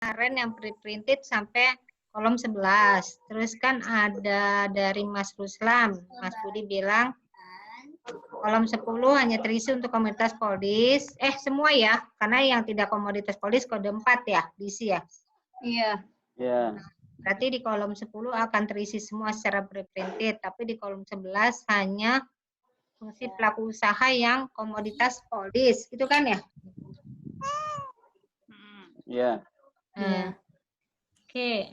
kemarin yang pre-printed sampai kolom 11. Terus kan ada dari Mas Ruslam. Mas Budi bilang kolom 10 hanya terisi untuk komoditas Poldis. Semua ya, karena yang tidak komoditas Poldis kode 4 ya, diisi ya. Iya. Ya. Berarti di kolom 10 akan terisi semua secara pre-printed, tapi di kolom 11 hanya fungsi pelaku usaha yang komoditas Poldis. Itu kan ya? Iya. Oke.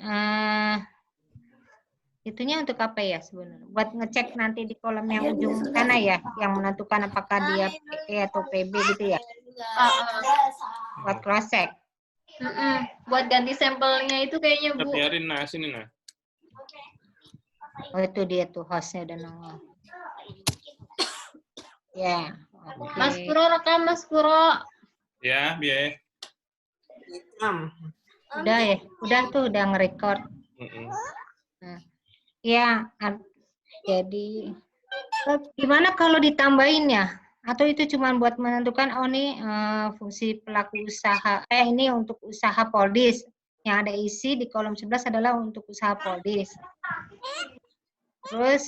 Itunya untuk apa ya sebenarnya? Buat ngecek nanti di kolom yang ujung sana ya, yang menentukan apakah dia PE atau PB gitu ya? Buat cross check. Buat ganti sampelnya itu kayaknya Bu. Biarin nah sini nah. Oh itu dia tuh hostnya udah nongol. Ya. Oke. Mas Puro rekam Mas Puro. Ya, biar. Udah ya, udah nge-record. Nah, ya, jadi gimana kalau ditambahin ya? Atau itu cuma buat menentukan nih fungsi pelaku usaha, ini untuk usaha Poldis. Yang ada isi di kolom 11 adalah untuk usaha Poldis. Terus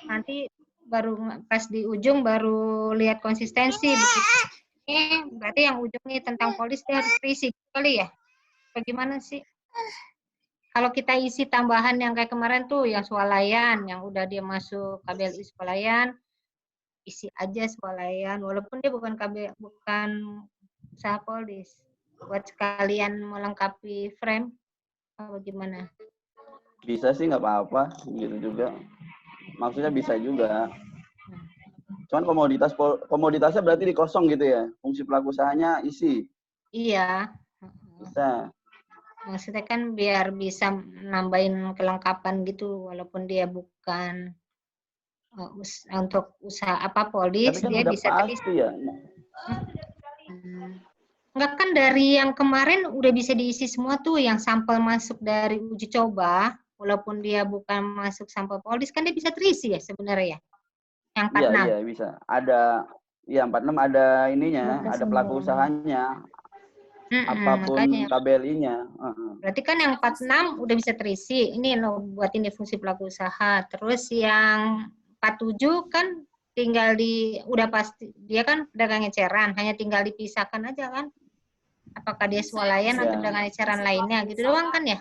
nanti baru pas di ujung baru lihat konsistensi. Berarti yang ujungnya tentang Poldis dia harus terisi kali ya? Bagaimana sih? Kalau kita isi tambahan yang kayak kemarin tuh, yang swalayan, yang udah dia masuk KBLI swalayan, isi aja swalayan, walaupun dia bukan usaha Poldis. Buat sekalian melengkapi frame, bagaimana? Bisa sih, nggak apa-apa, gitu juga. Maksudnya bisa juga. Cuman komoditasnya berarti dikosong gitu ya? Fungsi pelaku usahanya isi? Iya. Bisa. Maksudnya kan biar bisa nambahin kelengkapan gitu, walaupun dia bukan untuk usaha Poldis, kan dia bisa terisi ya. Enggak, kan dari yang kemarin udah bisa diisi semua tuh, yang sampel masuk dari uji coba, walaupun dia bukan masuk sampel Poldis, kan dia bisa terisi ya sebenarnya ya? Yang 46. Iya, bisa. Ada, ya 46 ada ininya, ada pelaku usahanya. Apapun KBLI-nya. Berarti kan yang 46 udah bisa terisi. Ini buat ini fungsi pelaku usaha. Terus yang 47 kan tinggal udah pasti, dia kan pedagang eceran, hanya tinggal dipisahkan aja kan. Apakah dia swalayan atau pedagang eceran lainnya, gitu doang kan ya?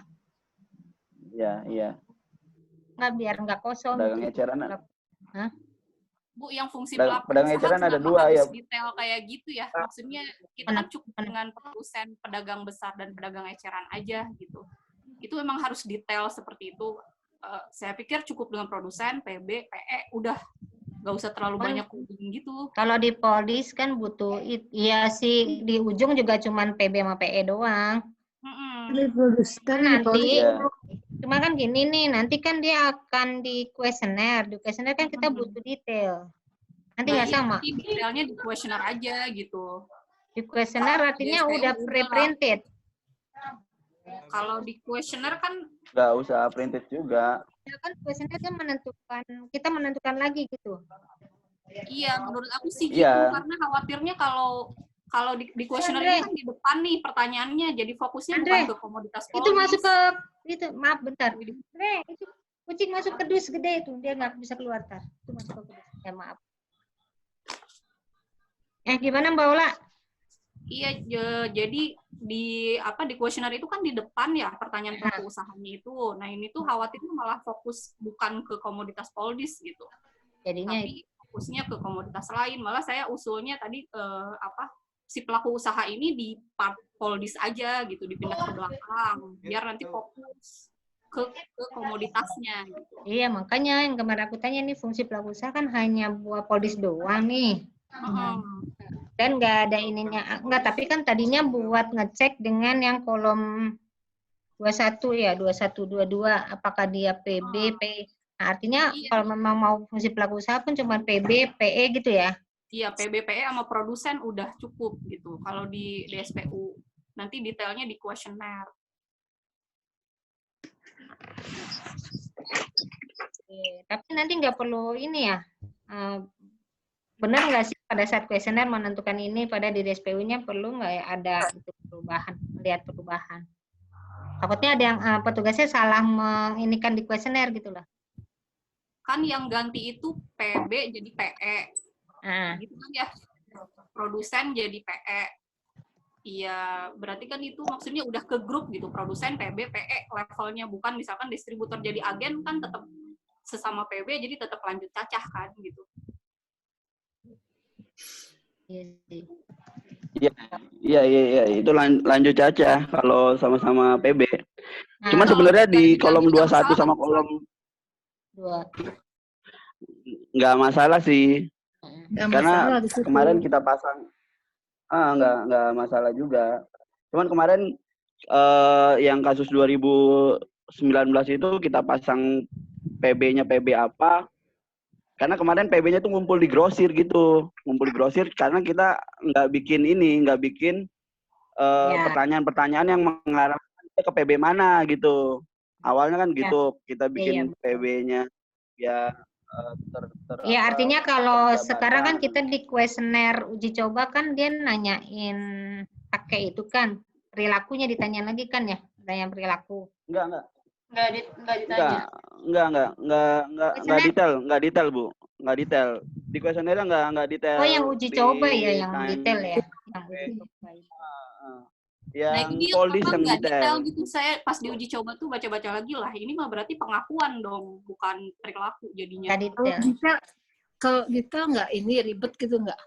Iya. Nggak, biar nggak kosong. Pedagang eceran. Bu, yang fungsi pelaku pedagang eceran ada dua harus ya. detail kayak gitu ya. Maksudnya kita kan cukup dengan produsen, pedagang besar dan pedagang eceran aja gitu. Itu memang harus detail seperti itu. Saya pikir cukup dengan produsen, PB, PE, udah nggak usah terlalu banyak coding gitu. Kalau di Poldis kan butuh, iya sih, di ujung juga cuman PB sama PE doang. Nanti, cuma kan gini nih, nanti kan dia akan di kuesioner. Di kuesioner kan kita butuh detail. Nanti nggak sama. Nanti detailnya di kuesioner aja gitu. Di kuesioner artinya udah pre-printed. Kalau di kuesioner kan nggak usah printed juga. Ya kan kuesioner kan kita menentukan lagi gitu. Iya, menurut aku sih gitu, karena khawatirnya kalau di kuesioner ini kan di depan nih pertanyaannya, jadi fokusnya bukan ke komoditas Poldis. Itu masuk ke itu, maaf bentar. Itu kucing masuk ke dus gede itu, dia nggak bisa keluar tar. Itu masuk ke dus. Ya maaf. Gimana Mbak Ola? Iya, jadi di kuesioner itu kan di depan ya pertanyaan pelaku usahanya itu. Nah ini tuh khawatirnya malah fokus bukan ke komoditas Poldis gitu. Jadinya tapi fokusnya ke komoditas lain. Malah saya usulnya tadi si pelaku usaha ini di part Poldis aja gitu, dipindah ke belakang biar nanti fokus ke komoditasnya gitu. Iya, makanya yang kemarin aku tanya nih, fungsi pelaku usaha kan hanya buat Poldis doang nih. Dan nggak ada ininya, tapi kan tadinya buat ngecek dengan yang kolom 21 ya, 21, 22, apakah dia PB, PE. Nah, artinya kalau memang mau fungsi pelaku usaha pun cuma PB, PE gitu ya? Iya, PB, PE sama produsen udah cukup gitu. Kalau di DSPU, nanti detailnya di kuesioner. Tapi nanti nggak perlu ini ya, benar nggak sih pada saat kuesioner menentukan ini, pada di DSPU-nya perlu nggak ya ada perubahan, melihat perubahan? Takutnya ada yang petugasnya salah menginikan di kuesioner gitu loh. Kan yang ganti itu PB jadi PE. Nah, Gitu kan ya. Produsen jadi PE. Iya, berarti kan itu maksudnya udah ke grup gitu, produsen, PB, PE levelnya, bukan misalkan distributor jadi agen kan tetap sesama PB jadi tetap lanjut cacah kan gitu. iya sih. Iya, itu lanjut caca kalau sama-sama PB. Nah, Cuma kalau sebenarnya di ganti kolom nggak 21 masalah sama kan? kolom dua. nggak masalah sih. Nggak Karena masalah di situ. kemarin kita pasang nggak masalah juga. Cuman kemarin yang kasus 2019 itu kita pasang PB-nya PB apa? Karena kemarin PB-nya tuh ngumpul di grosir gitu. Ngumpul di grosir karena kita nggak bikin pertanyaan-pertanyaan yang mengarah ke PB mana gitu. Awalnya kan gitu, kita bikin PB-nya ya Iya, artinya kalau terjabatan. sekarang kan kita di kuesioner uji coba kan dia nanyain pakai itu kan, perilakunya ditanya lagi kan ya, tanya perilaku. Enggak. Nggak ditanya. Enggak detail, Bu. Enggak detail. Di kuesionernya enggak detail. Oh, yang uji coba ya, yang detail ya. Yang uji coba. Yang ini polis yang nggak detail. gitu. Saya pas di uji coba tuh baca-baca lagi lah. Ini mah berarti pengakuan dong, bukan perilaku jadinya. Nggak Kalau detail. detail, kalau detail nggak ini ribet gitu nggak?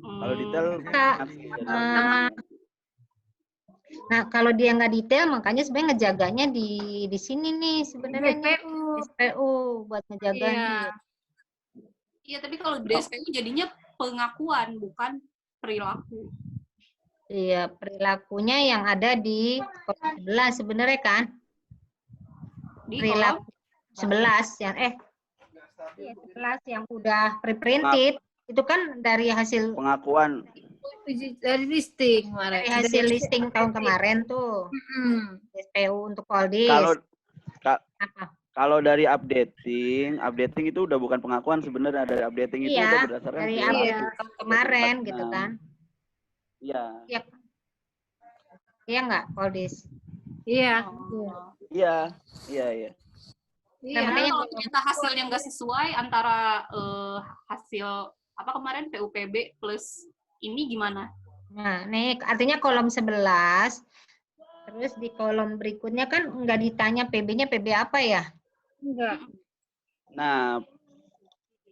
Kalau detail Nah, kalau dia nggak detail, makanya sebenarnya ngejaganya di sini nih sebenarnya nih, SPU buat ngejaganya. Iya, tapi kalau di SPU jadinya pengakuan, bukan perilaku. Iya, perilakunya yang ada di kolom 11 sebenarnya kan? Di Perilaku 11 yang 11 yang udah pre-printed itu kan dari hasil pengakuan. Dari listing kemarin. dari hasil listing tahun kemarin tuh. SPU untuk Poldis. Kalau dari updating itu udah bukan pengakuan sebenarnya, dari updating itu udah berdasarkan dari update tahun kemarin gitu kan. Iya. Iya nggak, Poldis? Iya. Iya. Iya, kalau ternyata hasilnya nggak sesuai antara hasil apa kemarin PUPB plus ini gimana? Nah, nih artinya kolom 11, terus di kolom berikutnya kan nggak ditanya PB-nya PB apa ya? Enggak. Nah,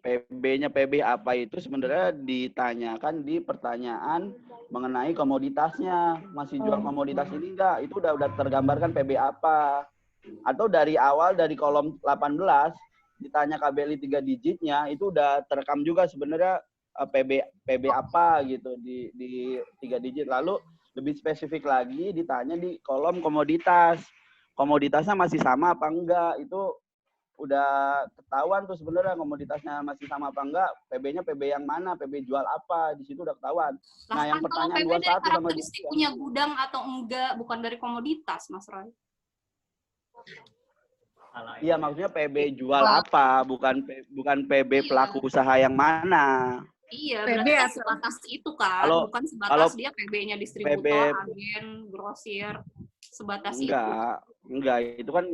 PB-nya PB apa itu sebenarnya ditanyakan di pertanyaan mengenai komoditasnya. Masih jual komoditas ini enggak? Itu udah tergambarkan PB apa. Atau dari awal dari kolom 18 ditanya KBLI 3 digitnya itu udah terekam juga sebenarnya PB apa gitu di 3 digit. Lalu lebih spesifik lagi ditanya di kolom komoditas. Komoditasnya masih sama apa enggak? Itu udah ketahuan tuh sebenarnya komoditasnya masih sama apa enggak, PB-nya PB yang mana, PB jual apa, di situ udah ketahuan. Nah, yang pertanyaan 21 sama karakteristik punya gudang atau enggak, bukan dari komoditas, Mas Roy. Iya, maksudnya PB jual apa, bukan PB pelaku usaha yang mana. Iya, berarti kan sebatas itu kan, bukan sebatas dia PB-nya distributor, agen, grosir, sebatas itu. Enggak, itu kan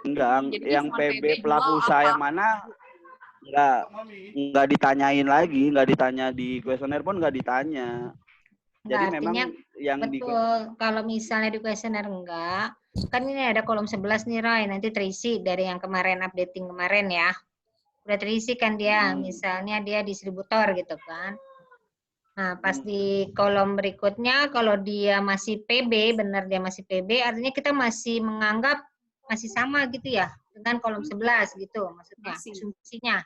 enggak. Yang PB pelaku usaha yang mana enggak ditanyain lagi, enggak ditanya di kuesioner pun enggak ditanya. Jadi memang yang betul, kalau misalnya di kuesioner enggak, kan ini ada kolom 11 nih Roy, nanti terisi dari yang kemarin updating kemarin ya. Udah terisi kan dia, misalnya dia distributor gitu kan. Nah, pas di kolom berikutnya, kalau dia masih PB, benar dia masih PB, artinya kita masih menganggap masih sama gitu ya, dengan kolom 11 gitu, maksudnya, asumsinya.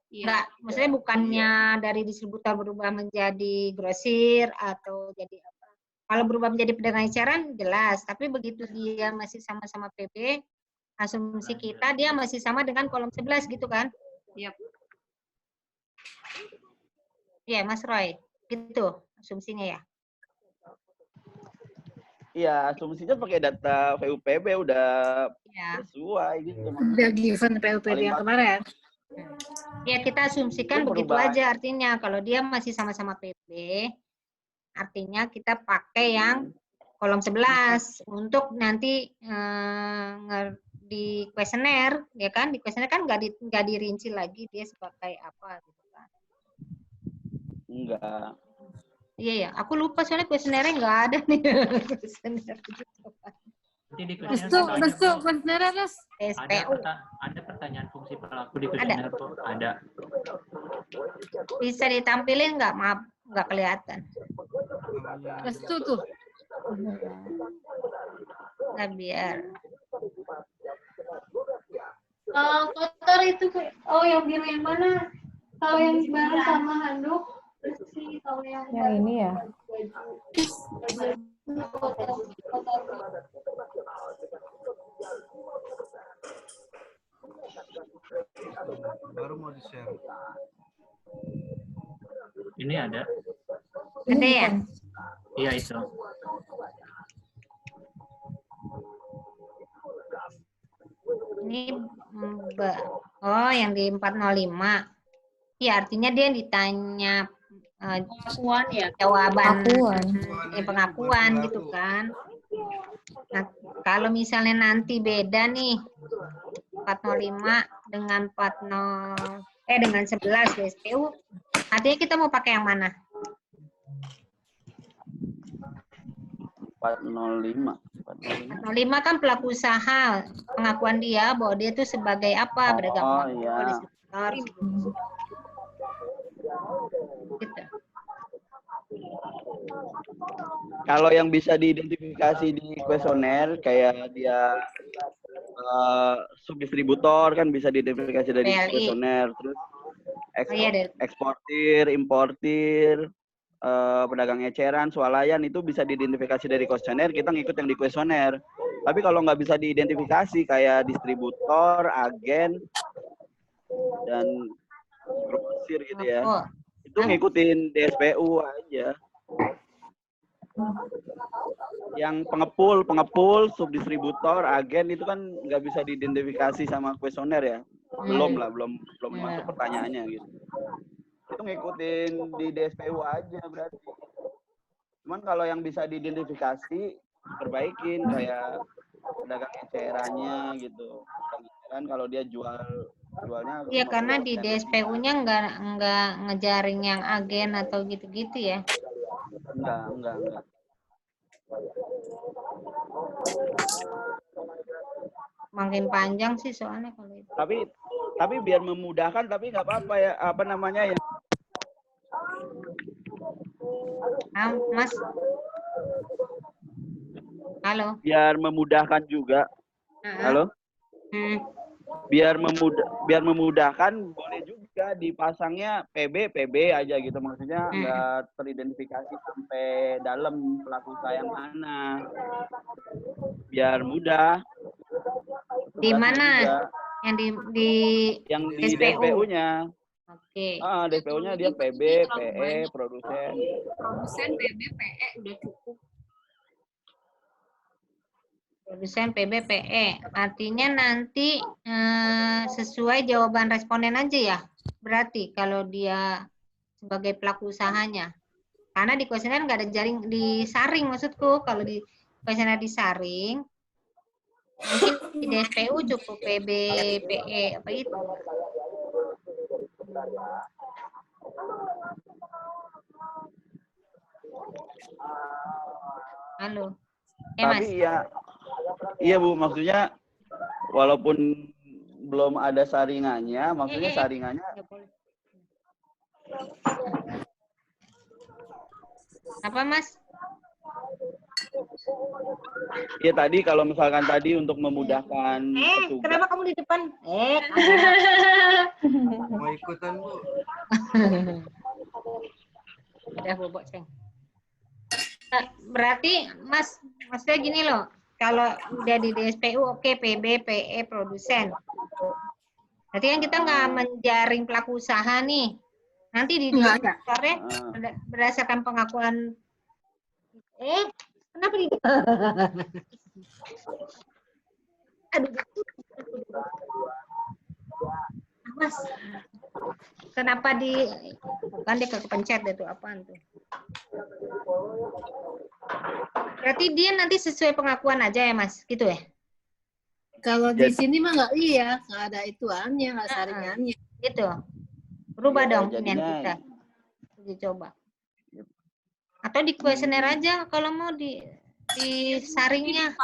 Enggak, maksudnya bukannya dari distributor berubah menjadi grosir, atau jadi apa. Kalau berubah menjadi pedagang eceran, jelas. Tapi begitu dia masih sama-sama PB, asumsi kita dia masih sama dengan kolom 11 gitu kan? Iya. Iya, Mas Roy. Gitu asumsinya ya. Iya, asumsinya pakai data VUPB udah sesuai gitu. Udah given PUPB yang kemarin. Ya, kita asumsikan begitu aja artinya. Kalau dia masih sama-sama PB, artinya kita pakai yang kolom 11 untuk nanti di kuesioner, ya kan? Di kuesioner kan nggak dirinci lagi dia sebagai apa gitu kan. Enggak. Iya ya, aku lupa soalnya kuesionernya nggak ada nih. Kuesioner gitu. Nanti di Restu, restu, kuesioner, Res. SPU ada pertanyaan fungsi pelaku di Ada. kuesioner tuh. Ada. bisa ditampilin nggak? Maaf, nggak kelihatan. Restu tuh. Nah, biar Kotor itu kayak, oh yang biru yang mana? Kalau yang bareng sama handuk, bersih. Kalau yang ini ya. Baru mau di-share. Ini ada. ada ya? Iya itu. Ini oh yang di 405. Ya artinya dia ditanya pengakuan ya. jawaban Pengakuan. pengakuan gitu kan. Nah, kalau misalnya nanti beda nih 405 dengan dengan 11 SPU, artinya kita mau pakai yang mana? 405. 405 kan pelaku usaha, pengakuan dia bahwa dia itu sebagai apa, pedagang Oh, mobil, iya. distributor, gitu. Kalau yang bisa diidentifikasi di kuesioner kayak dia subdistributor kan bisa diidentifikasi dari PLI. kuesioner, terus iya, dari- eksportir, importir, pedagang eceran, swalayan itu bisa diidentifikasi dari kuesioner, kita ngikut yang di kuesioner. Tapi kalau nggak bisa diidentifikasi kayak distributor, agen, dan grosir gitu ya, Oh, itu ngikutin DSPU aja. Yang pengepul, subdistributor, agen itu kan nggak bisa diidentifikasi sama kuesioner ya. Belum masuk pertanyaannya gitu. Itu ngikutin di DSPU aja berarti. Cuman kalau yang bisa diidentifikasi, perbaikin kayak pedagang ecerannya gitu. Kan kalau dia jualnya iya karena di 50%. DSPU-nya nggak ngejaring yang agen atau gitu-gitu ya. Enggak. Makin panjang sih soalnya kalau itu. Tapi biar memudahkan, tapi nggak apa-apa ya, apa namanya ya. Mas, halo. Biar memudahkan juga. Halo. Biar memudahkan boleh juga dipasangnya PB aja gitu, maksudnya nggak teridentifikasi sampai dalam pelaku usaha yang mana, biar mudah. Di mana? Juga. Yang di DSPU-nya. Oke. DSPU-nya dia PB, PE, produsen. Produsen, PB, PE udah cukup. Produsen PB, PE. Artinya nanti sesuai jawaban responden aja ya. Berarti kalau dia sebagai pelaku usahanya. Karena di kuesioner nggak ada jaring disaring maksudku. Kalau di kuesioner disaring, mungkin di DSPU cukup PB, PE, apa itu. Halo. Mas. Tapi iya Bu, maksudnya walaupun belum ada saringannya, maksudnya saringannya apa Mas? Iya tadi kalau misalkan tadi untuk memudahkan petugas. Kenapa kamu di depan? Mau ikutan Bu? Udah bobok ceng. Berarti maksudnya gini loh, kalau udah di DSPU oke, PB, PE, produsen. Berarti kan kita nggak menjaring pelaku usaha nih. Nanti di distributornya berdasarkan pengakuan. Kenapa di? Aduh. Mas, kenapa kan dia kepencet deh tuh, apaan tuh? Berarti dia nanti sesuai pengakuan aja ya, Mas? Gitu ya? Kalau di Jadi- sini mah nggak nggak ada ituannya, nggak saringannya. Gitu. Berubah Iya, dong pilihan jadinya- kita. Uji coba. Atau di kuesioner aja kalau mau di saringnya.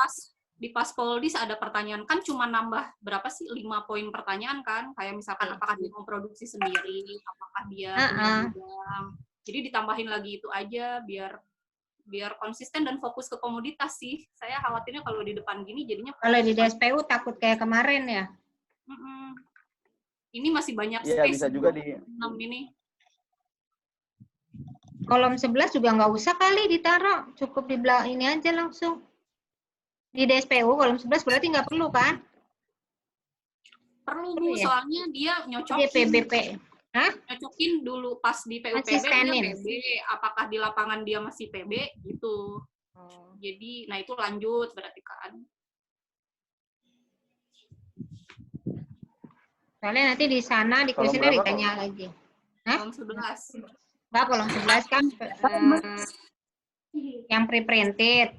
Di pas Poldis ada pertanyaan, kan cuma nambah berapa sih, 5 poin pertanyaan kan, kayak misalkan apakah dia memproduksi sendiri, apakah dia punya gudang. Jadi ditambahin lagi itu aja biar konsisten dan fokus ke komoditas sih. Saya khawatirnya kalau di depan gini jadinya Kalau di DSPU takut kayak kemarin ya. Ini masih banyak Iya, space bisa juga di 6 ini. Kolom 11 juga nggak usah kali ditaruh, cukup di belakang ini aja langsung. Di DSPU kolom 11 berarti nggak perlu kan? Perlu Perlu Bu, ya? soalnya dia Di nyocokin. PBP. Nyocokin dulu pas di PUPB dia Konsistenin. PB, apakah di lapangan dia masih PB gitu. Jadi, nah itu lanjut berarti kan. Soalnya nanti di sana di Kolom kuesioner berapa, ditanya lagi. Hah? Kolom 11. Nggak, kolom 11 kan yang pre-printed.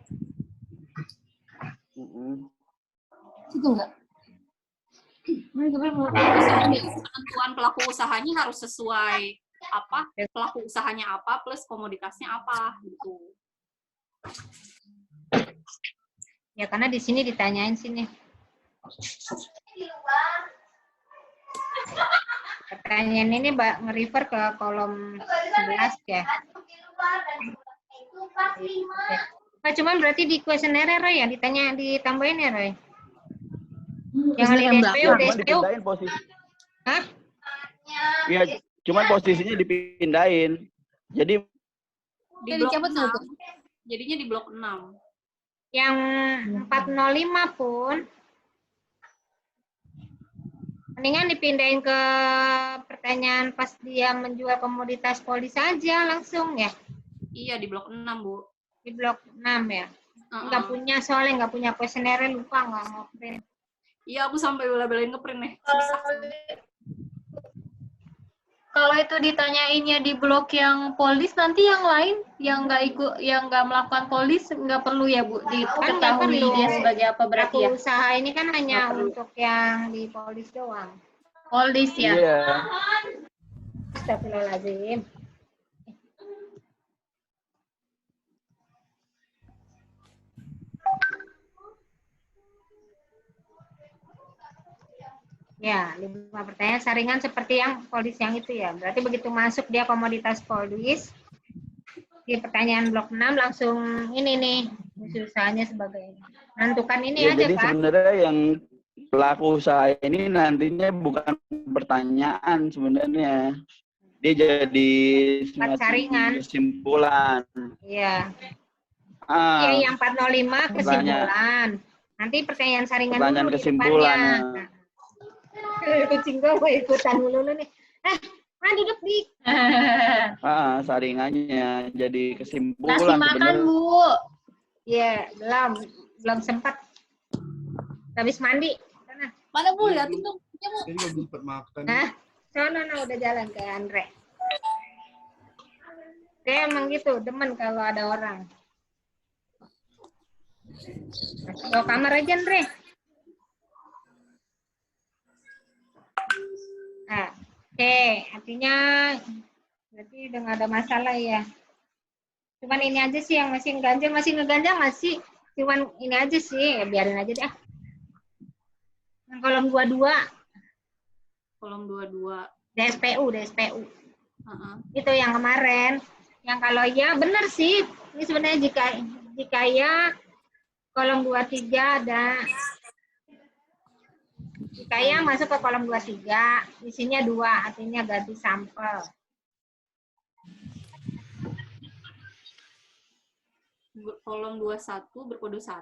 Itu enggak. Penentuan pelaku usahanya harus sesuai apa, pelaku usahanya apa plus komoditasnya apa gitu. Ya karena di sini ditanyain sini. Pertanyaan ini nge-refer ke kolom 11 ya. Nah, cuman berarti di kuesioner Roy ya ditambahin ya Roy. Yang di DSPU, Cuman DSPU. dipindahin posisi. Hah? Iya, cuman posisinya dipindahin. Jadi Di blok 6. Jadinya di blok 6. Yang 405 pun mendingan dipindahin ke pertanyaan pas dia menjual komoditas polis saja langsung ya. Iya, di blok 6, Bu. Di blok 6 ya. Nggak punya, soalnya nggak punya kuesioner, lupa nggak mau print. Iya, aku sampai bela-belain ngeprint nih. Susah. Kalau itu ditanyainnya di blok yang polis, nanti yang lain yang nggak ikut, yang nggak melakukan polis nggak perlu ya Bu Kan nggak diketahui perlu. dia sebagai apa berarti ya? Pelaku usaha ini kan hanya Nggak perlu. untuk yang di polis doang. Polis ya. iya. Astagfirullahaladzim. Ya, 5 pertanyaan saringan seperti yang polis yang itu ya. Berarti begitu masuk dia komoditas polis, di pertanyaan blok 6 langsung ini nih, usahanya sebagai menentukan ini Ya, aja jadi kan. sebenarnya yang pelaku usaha ini nantinya bukan pertanyaan sebenarnya. Dia jadi semacam saringan. kesimpulan. Iya. Ah, Iya, yang 405 kesimpulan. Nanti pertanyaan saringan pertanyaan dulu kesimpulan. di depannya. Kucing gue mau ikutan dulu nih. Duduk di. Saringannya jadi kesimpulan Kasih makan sebenarnya. Bu. Iya, belum sempat. Habis mandi. Sana. Mana Bu? Liatin dong. Ya, Bu. Saya juga belum sempat makan. Hah? Sono udah jalan ke Andre. Saya emang gitu, demen kalau ada orang. Masuk ke kamar aja, Andre. Nah, oke, artinya berarti udah nggak ada masalah ya. Cuman ini aja sih yang masih ngeganjel masih. Cuman ini aja sih, ya biarin aja deh. Yang kolom 22. Kolom 22. DSPU. Itu yang kemarin. Yang kalau ya benar sih. Ini sebenarnya jika ya kolom 23 ada. Jika ya masuk ke kolom 23, isinya 2, artinya ganti sampel. Kolom 21 berkode 1.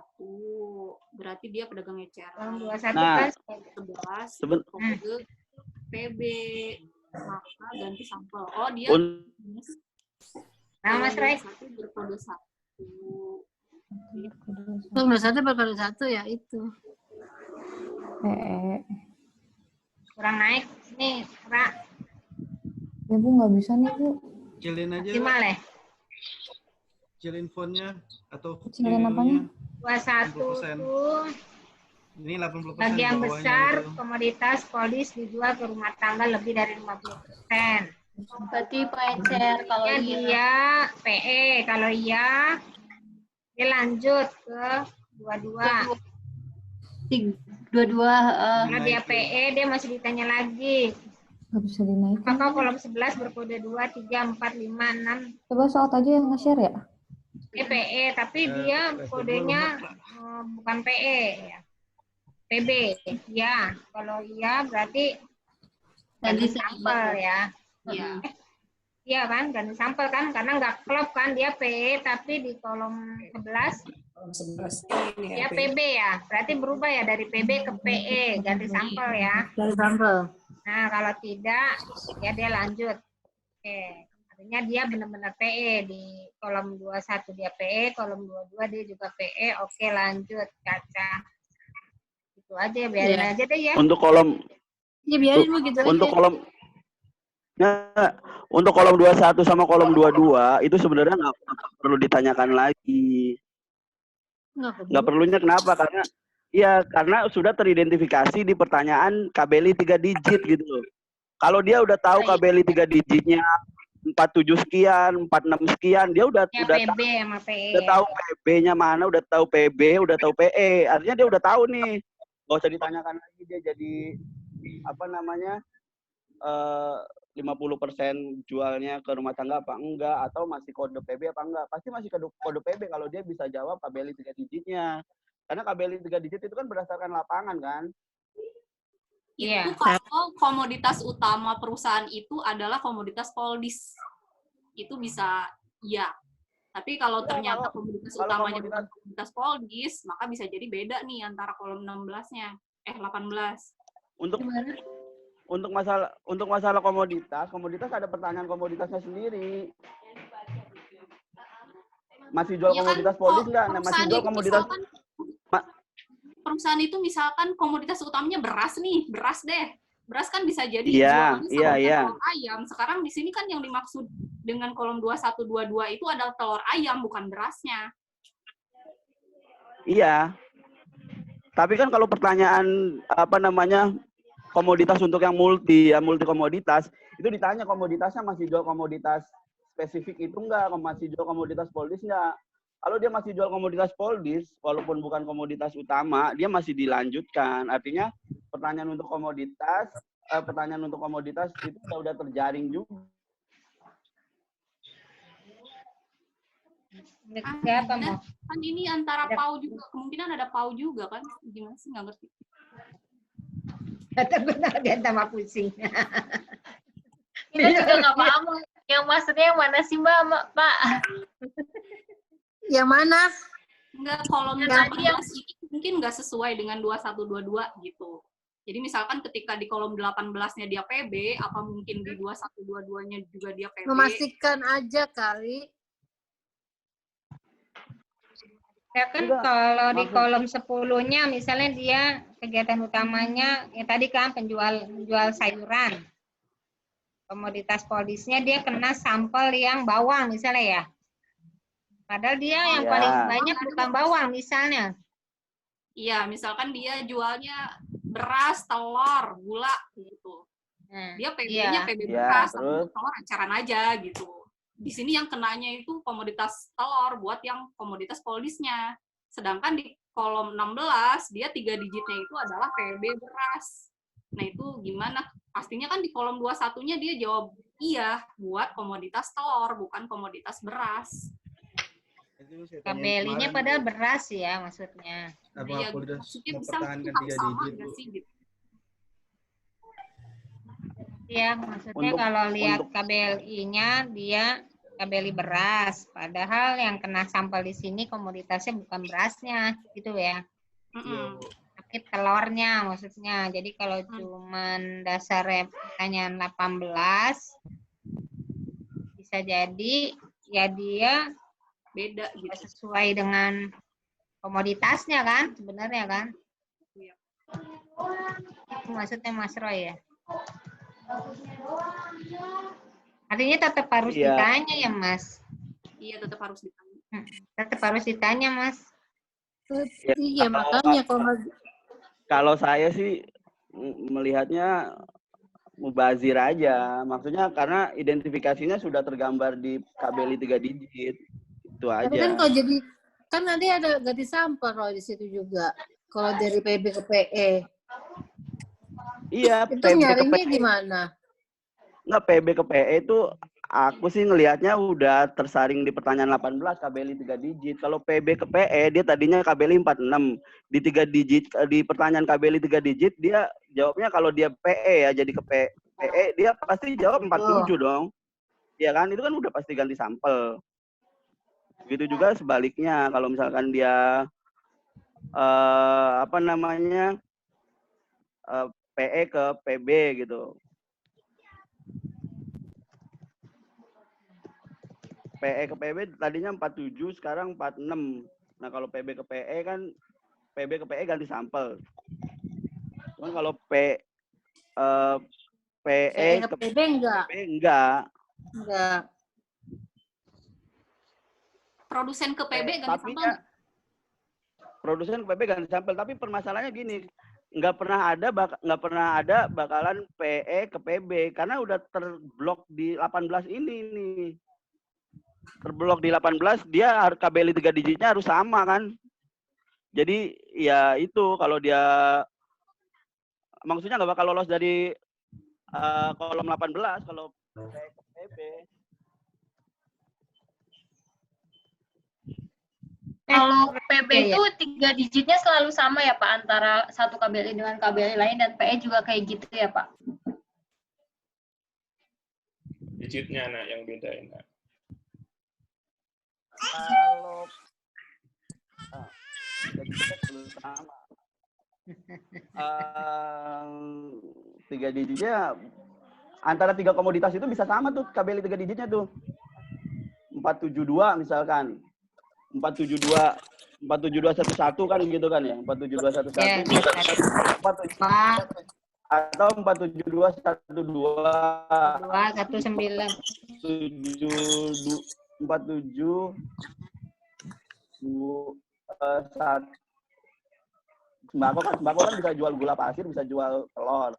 Berarti dia pedagang eceran. Kolom 21 Nah, kan 11 kode PB. Maka ganti sampel. Oh, dia Nah, Mas Ray. berkode 1. Nomor 1 berkode 1 ya itu. Kurang naik. Nih, Ra. Ya Bu, nggak bisa nih Bu. Kecilin aja. Maksimal ya. kecilin fontnya atau Kecilin apanya? 21 tuh ini 80% bagian bawahnya besar itu. komoditas polis dijual ke rumah tangga lebih dari 50%. Berarti Pak Encer kalau Ya, iya. dia PE, kalau iya dia lanjut ke 22. Dua-dua Kalau dia PE dia masih ditanya lagi. Nggak bisa dinaikin. Apakah kolom 11 berkode 2, 3, 4, 5, 6? Coba Saat aja yang nge-share ya. Dia PE, tapi dia kodenya bukan PE. Ya. PB. Ya, kalau iya berarti ganti sampel ya. Iya. Iya kan, ganti sampel kan, karena nggak klop kan, dia PE tapi di kolom 11 dia PB ya, berarti berubah ya dari PB ke PE, ganti sampel ya. Dari sampel. Nah, kalau tidak, ya dia lanjut. Oke, artinya dia benar-benar PE, di kolom 21 dia PE, kolom 22 dia juga PE, oke lanjut, kaca. Itu aja, biarin Iya. aja deh ya. Untuk kolom Ya biarin begitu untuk aja. kolom untuk kolom 21 sama kolom 22 itu sebenarnya nggak perlu ditanyakan lagi. Nggak perlunya kenapa? Karena sudah teridentifikasi di pertanyaan KBLI 3 digit gitu loh. Kalau dia udah tahu KBLI 3 digitnya 47 sekian, 46 sekian, dia udah Ya, udah PB sama PE. udah tahu PB-nya mana, udah tahu PB, udah tahu PE. Artinya dia udah tahu nih. Nggak usah ditanyakan lagi dia jadi apa namanya 50% jualnya ke rumah tangga apa enggak, atau masih kode PB apa enggak. Pasti masih kode PB kalau dia bisa jawab KBLI 3 digitnya. Karena KBLI 3 digit itu kan berdasarkan lapangan kan. Itu kalau komoditas utama perusahaan itu adalah komoditas Poldis. Itu bisa iya. Tapi kalau ternyata komoditas utamanya bukan komoditas Poldis, maka bisa jadi beda nih antara kolom 16-nya. 18. Untuk masalah komoditas ada pertanyaan komoditasnya sendiri. Masih jual komoditas Poldis enggak? Nah, masih jual komoditas perusahaan itu misalkan komoditas utamanya beras nih, beras deh. Beras kan bisa jadi jualannya telur ayam. Sekarang di sini kan yang dimaksud dengan kolom 21, 22 itu adalah telur ayam, bukan berasnya. Iya. Tapi kan kalau pertanyaan komoditas untuk yang multi komoditas, itu ditanya komoditasnya masih jual komoditas spesifik itu enggak, masih jual komoditas Poldis enggak. Kalau dia masih jual komoditas Poldis, walaupun bukan komoditas utama, dia masih dilanjutkan. Artinya pertanyaan untuk komoditas itu udah terjaring juga. Kan ini antara PAU juga, kemungkinan ada PAU juga kan? Gimana sih, nggak ngerti. Benar, dia tambah pusing. Kita juga nggak paham. Yang maksudnya yang mana sih Mbak, Pak? Yang mana? Enggak, kolom 18 ini mungkin nggak sesuai dengan 21, 22 gitu. Jadi misalkan ketika di kolom 18-nya dia PB, apa mungkin di 21, 22-nya juga dia PB? Memastikan aja kali. Ya kan kalau di kolom 10-nya misalnya dia kegiatan utamanya ya tadi kan penjual sayuran. Komoditas Poldisnya dia kena sampel yang bawang misalnya ya. Padahal dia yang paling banyak bukan bawang misalnya. Iya, misalkan dia jualnya beras, telur, gula gitu. Dia PB-nya PB beras, tapi telur eceran aja gitu. Di sini yang kenanya itu komoditas telur buat yang komoditas Poldisnya. Sedangkan di kolom 16 dia 3 digitnya itu adalah PB beras. Nah itu gimana? Pastinya kan di kolom 21-nya dia jawab iya buat komoditas telur, bukan komoditas beras. KBLI-nya padahal beras ya maksudnya. Iya, maksudnya bisa sama nggak sih gitu? Ya, maksudnya kalau lihat KBLI-nya dia KBLI beras, padahal yang kena sampel di sini komoditasnya bukan berasnya, gitu ya. Tapi telurnya maksudnya. Jadi kalau cuman dasar pertanyaan 18 bisa jadi ya dia beda gitu. Sesuai dengan komoditasnya kan sebenarnya kan. Iya. Itu maksudnya Mas Roy ya. Artinya tetap harus ditanya ya Mas. Iya tetap harus ditanya. Tetap harus ditanya, Mas. Ya, Iya, makanya kalau saya sih melihatnya mubazir aja. Maksudnya karena identifikasinya sudah tergambar di KBLI 3 digit. Itu tapi kan aja. kalau jadi kan nanti ada ganti sampel kalau di situ juga. Kalau dari PB ke PE. Iya, Itu PB ke nyarinya PE. di mana? Nggak, PB ke PE itu aku sih ngelihatnya udah tersaring di pertanyaan 18 KBLI 3 digit. Kalau PB ke PE dia tadinya KBLI 46. Di 3 digit di pertanyaan KBLI 3 digit dia jawabnya kalau dia PE ya jadi ke PE dia pasti jawab 47 dong. Iya kan? Itu kan udah pasti ganti sampel. Begitu juga sebaliknya kalau misalkan dia apa namanya PE ke PB gitu. PE ke PB tadinya 47, sekarang 46. Nah, kalau PB ke PE kan PB ke PE ganti sampel. Cuman kalau PE ke PB enggak? PB enggak. Enggak. Produsen ke PB ganti Tapi sampel kan nggak? produsen ke PB ganti sampel, tapi permasalahannya gini, nggak pernah ada bakalan PE ke PB karena udah terblok di 18 ini nih. Terblok di 18 dia harus KBLI 3 digitnya harus sama kan. Jadi ya itu kalau dia maksudnya nggak bakal lolos dari kolom 18 kalau PE ke PB. Kalau PB itu 3 digitnya selalu sama ya Pak, antara satu KBLI dengan KBLI lain, dan PE juga kayak gitu ya Pak? Digitnya nak yang bedain. Nak. Kalau sama 3 digitnya antara 3 komoditas itu bisa sama tuh KBLI 3 digitnya tuh 472 misalkan 47211 kan gitu kan ya 47211 Ya, atau 47212 219 47 sembako kan bisa jual gula pasir, bisa jual telur.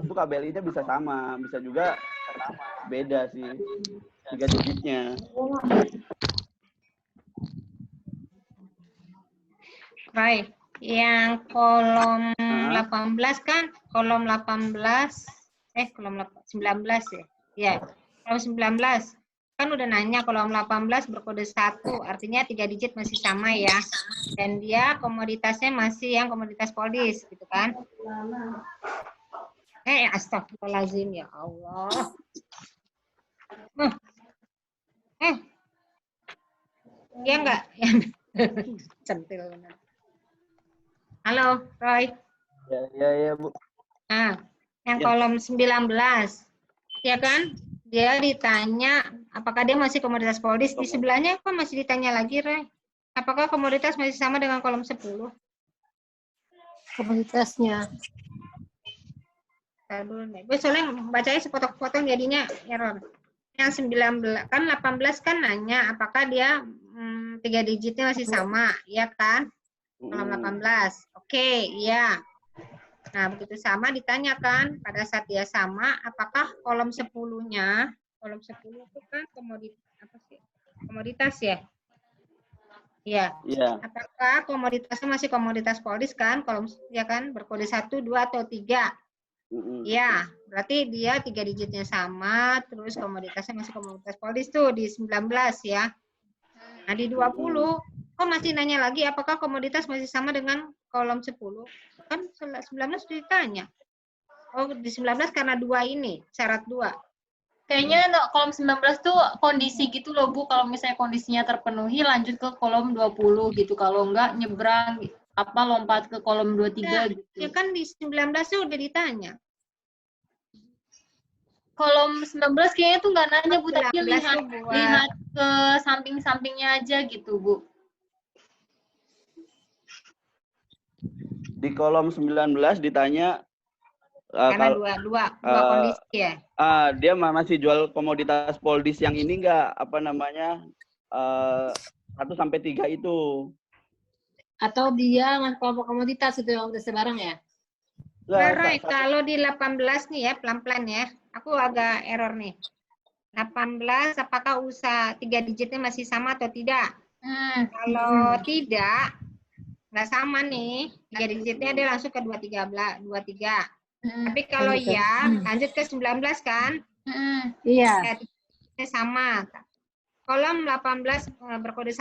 Itu KBLI-nya bisa sama, bisa juga beda sih 3 digitnya. Baik, yang kolom 18 kan, kolom 19 ya. Ya, kolom 19 kan udah nanya kolom 18 berkode 1, artinya 3 digit masih sama ya. Dan dia komoditasnya masih yang komoditas polis gitu kan. Astagfirullahaladzim ya Allah. Ya enggak? Centil benar. Halo, Roy. Ya, Bu. Nah, yang kolom 19, ya kan? Dia ditanya, apakah dia masih komoditas polis? Di sebelahnya kok masih ditanya lagi, Roy? Apakah komoditas masih sama dengan kolom 10? Komoditasnya. Gue soalnya bacanya sepotong-potong jadinya error. Yang 19, kan 18 kan nanya, apakah dia 3 digitnya masih sama, ya kan? Kolom 18. Oke, iya. Nah, begitu sama ditanyakan pada saat dia sama, apakah kolom 10-nya, kolom 10 itu kan komoditas ya? Iya. Apakah komoditasnya masih komoditas polis kan? Kolom ya kan berkode 1, 2 atau 3? Iya, berarti dia 3 digitnya sama, terus komoditasnya masih komoditas polis tuh di 19 ya. Nah, di 20 kok masih nanya lagi apakah komoditas masih sama dengan kolom 10? Kan 19 sudah ditanya. Oh, di 19 karena 2 ini, syarat 2. Kayaknya kolom 19 tuh kondisi gitu loh Bu, kalau misalnya kondisinya terpenuhi lanjut ke kolom 20 gitu, kalau enggak nyebrang lompat ke kolom 23 gitu. Ya kan di 19 tuh udah ditanya. Kolom 19 kayaknya tuh nggak nanya Bu, tapi lihat ke samping-sampingnya aja gitu Bu. Di kolom 19 ditanya karena dua kondisi ya. Dia masih jual komoditas polis yang ini enggak, apa namanya? 1 sampai 3 itu. Atau dia kelompok komoditas itu yang udah sebarang ya? Barai, kalau di 18 nih ya, pelan-pelan ya. Aku agak error nih. 18, apakah usaha 3 digitnya masih sama atau tidak? Kalau tidak, nggak sama nih. 3 digitnya dia langsung ke 23. Tapi kalau ya, lanjut ke 19 kan? Iya. Sama. Kolom 18 berkode